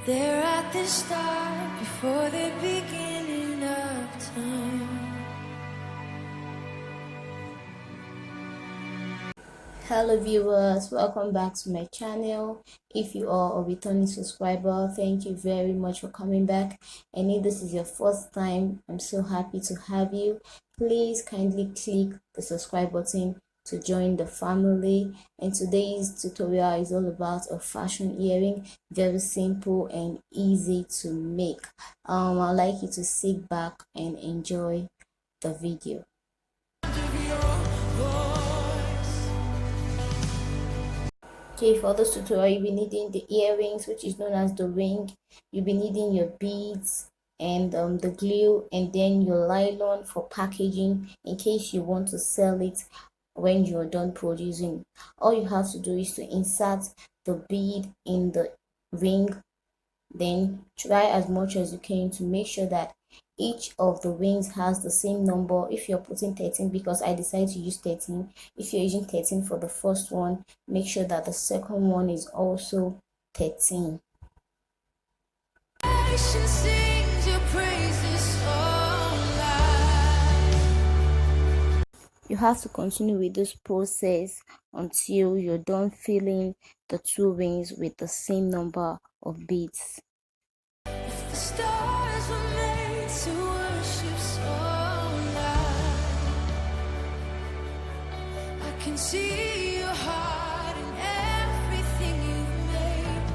They're at the start before the beginning of time. Hello viewers, welcome back to my channel. If you are a returning subscriber, thank you very much for coming back, and if this is your first time, I'm so happy to have you. Please kindly click the subscribe button to join the family. And today's tutorial is all about a fashion earring, very simple and easy to make. I'd like you to sit back and enjoy the video. Okay, for this tutorial you'll be needing the earrings, which is known as the ring. You'll be needing your beads and the glue, and then your nylon for packaging in case you want to sell it when you're done producing. All you have to do is to insert the bead in the ring, then try as much as you can to make sure that each of the rings has the same number. If you're putting 13, because I decided to use 13, if you're using 13 for the first one, make sure that the second one is also 13. You have to continue with this process until you're done filling the two rings with the same number of beads. If the stars were made to worship so loud, I can see your heart in everything you've made.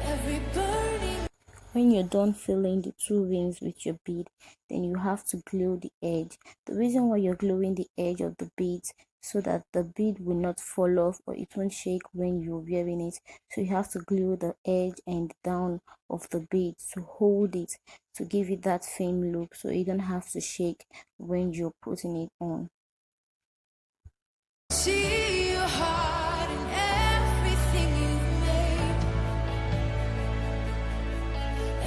Every burning. When you're done filling the two rings with your bead, then you have to glue the edge. The reason why you're gluing the edge of the beads, so that the bead will not fall off or it won't shake when you're wearing it. So you have to glue the edge and down of the bead to hold it, to give it that firm look, so you don't have to shake when you're putting it on. See your heart in everything you've made.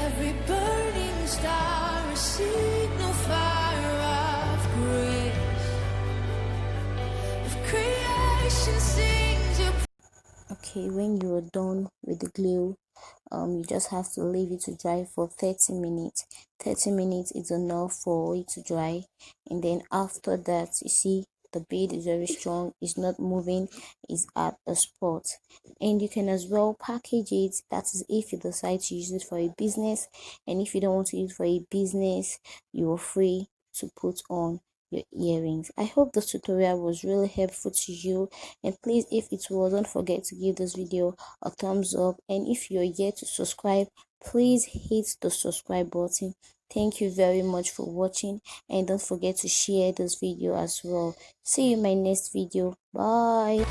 Every burning star, a signal fire of grace. If creation sings your. Okay, when you're done with the glue, you just have to leave it to dry for 30 minutes. 30 minutes is enough for it to dry, and then after that, you see the bead is very strong, it's not moving, it's at a spot. And you can as well package it, that is if you decide to use it for a business. And if you don't want to use it for a business, you are free to put on your earrings. I hope this tutorial was really helpful to you, and please, if it was, don't forget to give this video a thumbs up, and if you're yet to subscribe, please hit the subscribe button. Thank you very much for watching, and don't forget to share this video as well. See you in my next video. Bye.